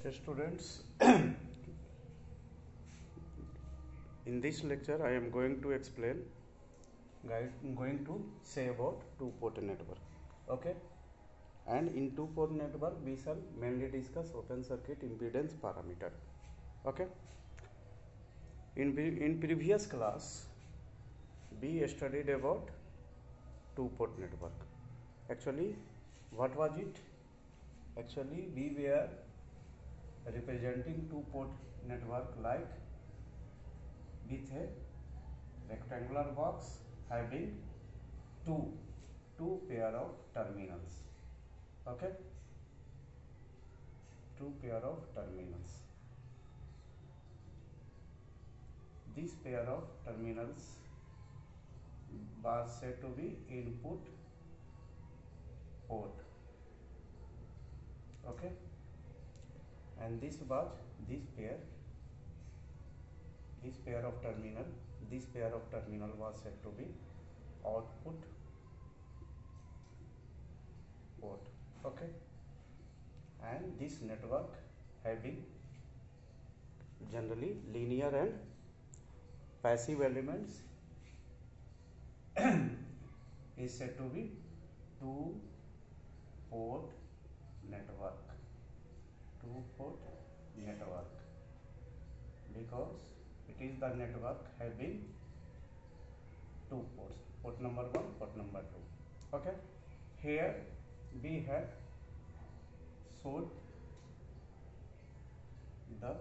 Namaste students. In this lecture I am going to explain, going to say about two-port network. Okay, and in two-port network we shall mainly discuss open circuit impedance parameter. Okay, in previous class we studied about two-port network. Actually, what was it? Actually, we were representing two-port network like with a rectangular box having two pair of terminals. Okay, two pair of terminals. This pair of terminals was said to be input port. Okay, and this pair of terminal was said to be output port. Okay, and this network having generally linear and passive elements is said to be two-port network. Two-port network, because it is the network having two ports, port number 1, port number 2. Okay, here we have showed the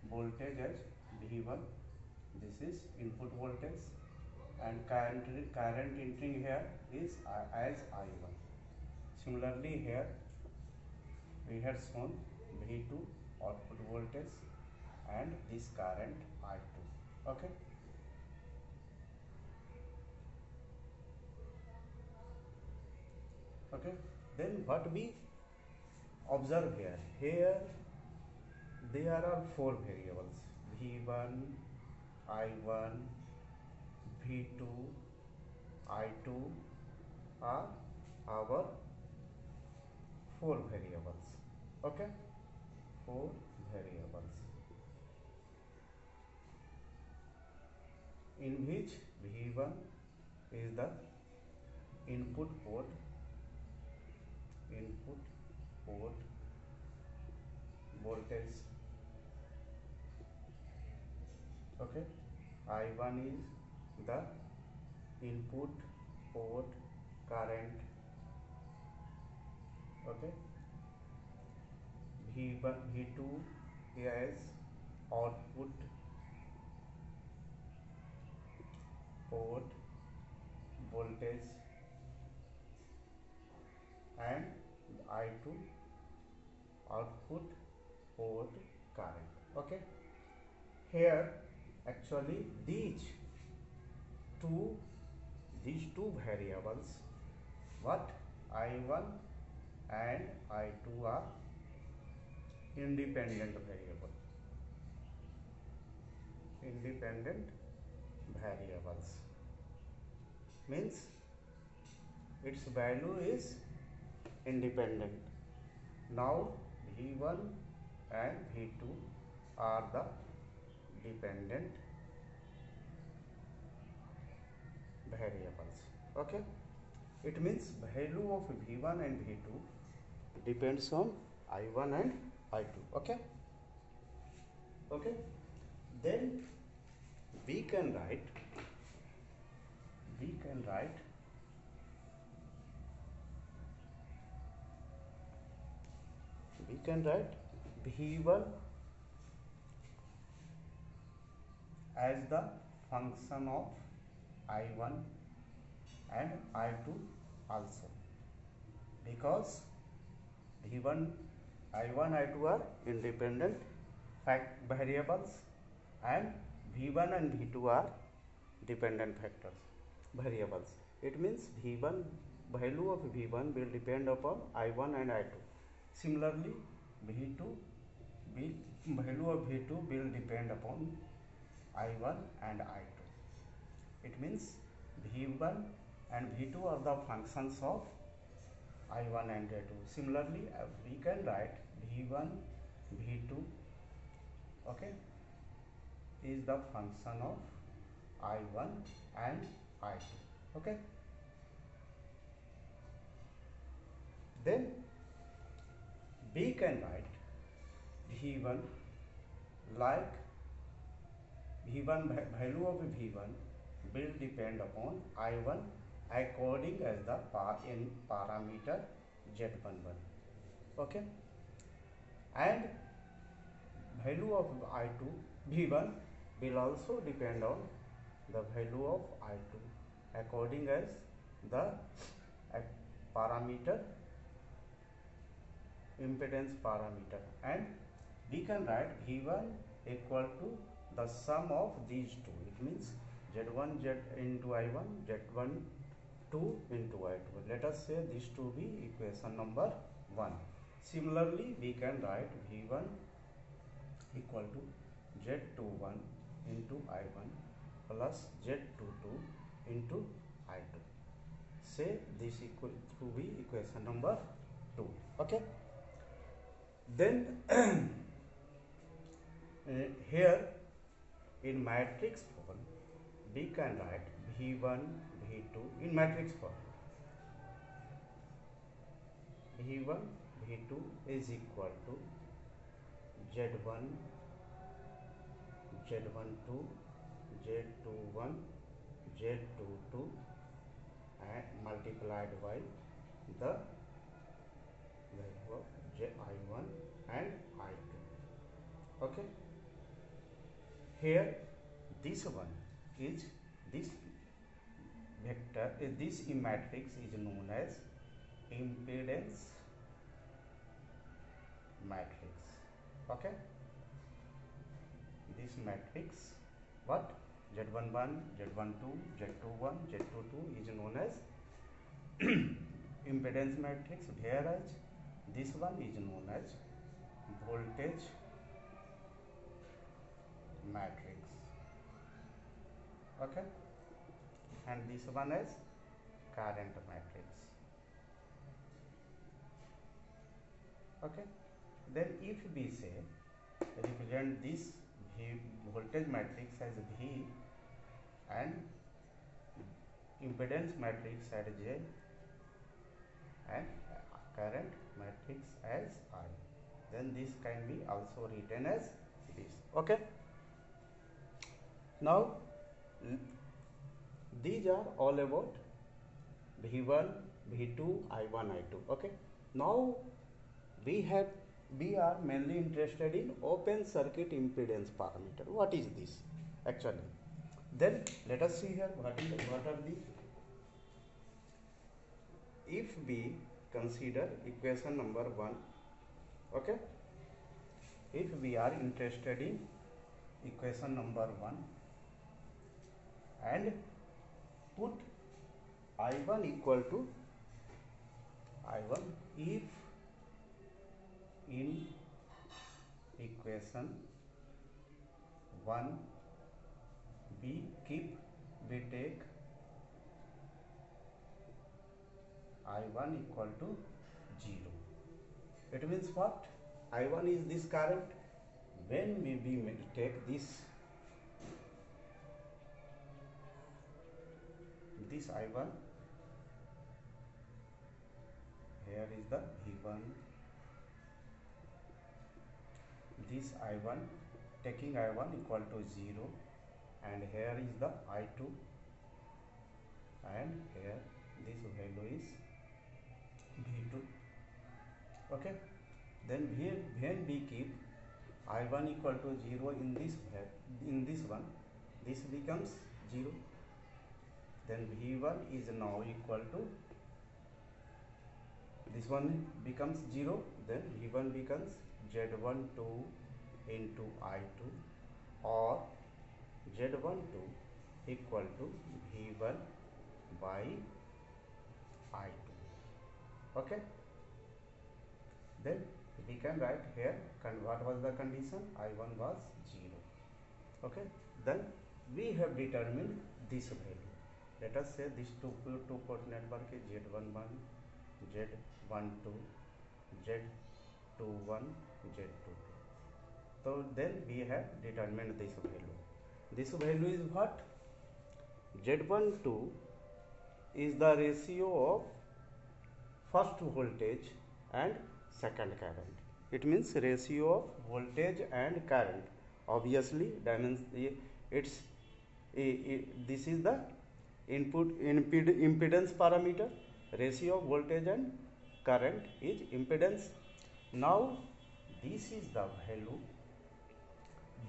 voltage as V1. This is input voltage, and current entering here is as I1. Similarly, here we had shown V2 output voltage and this current I2. Okay, okay, then what we observe here there are four variables: V1, I1, V2, I2 are our four variables. Okay, four variables in which V1 is the input port voltage. Okay, I1 is the input port current. Okay, V2 is output port voltage, and I2 output port current. Okay, here actually these two variables, what I1 and I2 are independent variables, means its value is independent. Now V1 and V2 are the dependent variables. Okay, it means value of V1 and V2 depends on I1 and I2. Okay, okay, then we can write V1 as the function of I1 and I2 also, because I1, I2 are independent variables, and V1 and V2 are dependent variables. It means value of V1 will depend upon I1 and I2. Similarly, value of V2 will depend upon I1 and I2. It means V1 and V2 are the functions of I1 and I2. Similarly, we can write V1 V2, okay, is the function of I1 and I2, okay. Then we can write V1 like V1 value of V1 will depend upon I1 according as the parameter Z11, okay, and value of I2 V1 will also depend on the value of I2 according as the parameter impedance parameter, and we can write V1 equal to the sum of these two. It means Z1 Z into I1, Z1 2 into I2. Let us say these two be equation number 1. Similarly, we can write V1 equal to Z21 into I1 plus Z22 into I2. Say this equal to be equation number 2. Okay. Then here in matrix form we can write V1 V2 in matrix form. V1 V2 is equal to Z1 Z12 Z21 Z22 and multiplied by the value of I1 and I2. Okay. Here this one is this vector, this matrix is known as impedance matrix. Okay. This matrix, what Z11, Z12, Z21, Z22 is known as impedance matrix, whereas this one is known as voltage matrix. Okay, and this one is current matrix. Okay, then if we say represent this voltage matrix as V and impedance matrix as J and current matrix as I, then this can be also written as this. Okay, now these are all about V1, V2, I1, I2. Okay, now we are mainly interested in open circuit impedance parameter. What is this actually? Then let us see here what are the, if we consider equation number 1, okay, if we are interested in equation number 1 and put I1 equal to I1, if in equation 1 we take I1 equal to 0, it means what? I1 is this current. When we take this I1, here is the V1, this I1, taking I1 equal to 0, and here is the I2, and here this value is V2. Okay, then when we keep I1 equal to 0 in this one, this becomes 0, then V1 is now equal to, this one becomes 0, then V1 becomes Z12 into I2, or Z12 equal to V1 by I2. Okay, then we can write here what was the condition? I1 was 0. Okay, then we have determined this value. Let us say this two port network is Z11, Z12, Z21, Z22. So then we have determined this value. This value is what? Z12 is the ratio of first voltage and second current. It means ratio of voltage and current. Obviously, this is the impedance parameter. Ratio of voltage and current is impedance. Now, this is the value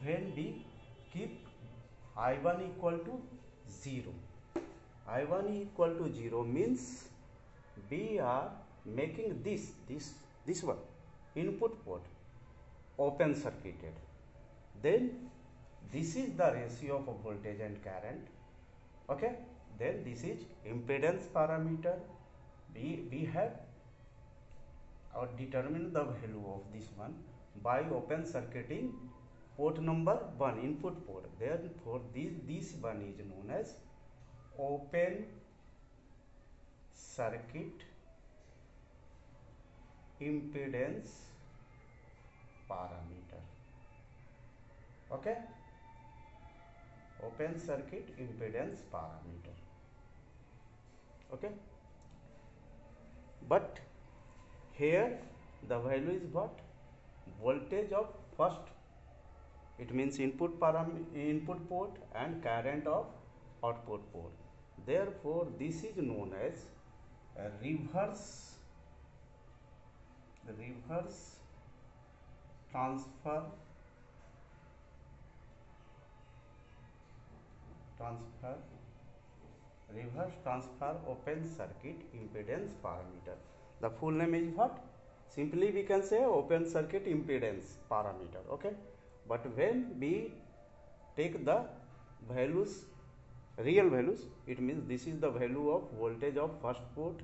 when we keep I1 equal to 0. I1 equal to 0 means we are making this one input port open circuited. Then this is the ratio of voltage and current. Okay, then this is impedance parameter. We have determined the value of this one by open circuiting port number 1, input port. Therefore this one is known as open circuit impedance parameter. Okay, open circuit impedance parameter. Okay, but here the value is what? Voltage of first, it means input port, and current of output port. Therefore this is known as a reverse transfer open circuit impedance parameter. The full name is what? Simply we can say open circuit impedance parameter. Okay, but when we take the values, real values, it means this is the value of voltage of first port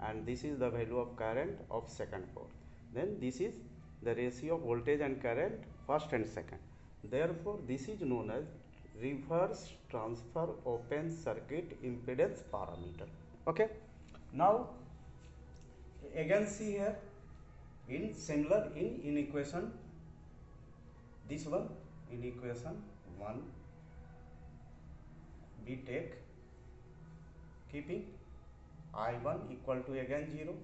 and this is the value of current of second port. Then this is the ratio of voltage and current first and second. Therefore this is known as reverse transfer open circuit impedance parameter. Okay, now again see here in similar in equation, this one in equation 1 we take keeping I1 equal to again 0.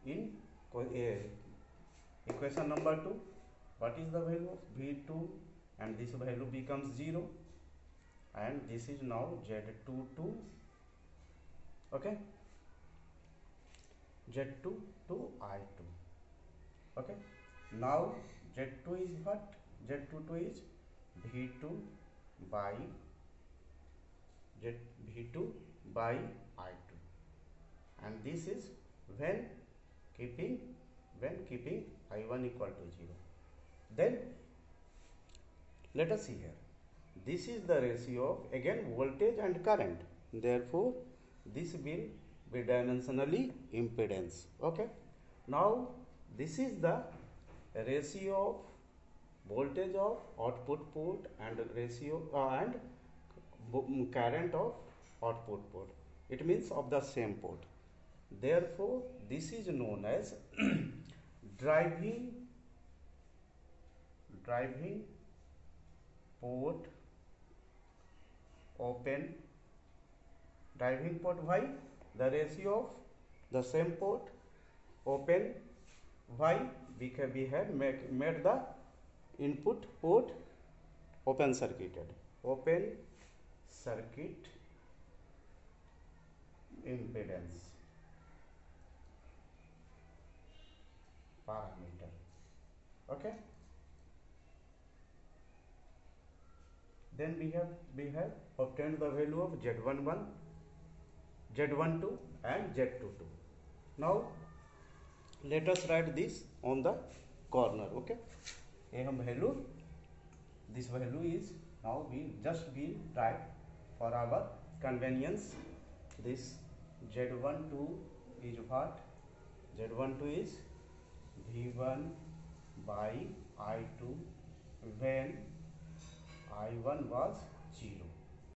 In equation number 2, what is the value of V2, and this value becomes 0, and this is now Z22. Okay, Z2 to I2. Okay, now Z2 is what? Z22 is V2 by V2 by I2, and this is when keeping I1 equal to 0. Then let us see here, this is the ratio of again voltage and current. Therefore this will be dimensionally impedance. Okay, now this is the ratio of voltage of output port and ratio and current of output port. It means of the same port. Therefore this is known as driving port open. Driving port, why? The ratio of the same port open. Why? Because we have made the input port open circuit impedance parameter. Okay, then we have obtained the value of Z11, Z12 and Z22. Now let us write this on the corner. Okay, this value is now we write for our convenience. This Z12 is what? Z12 is V1 by I2 when I1 was 0.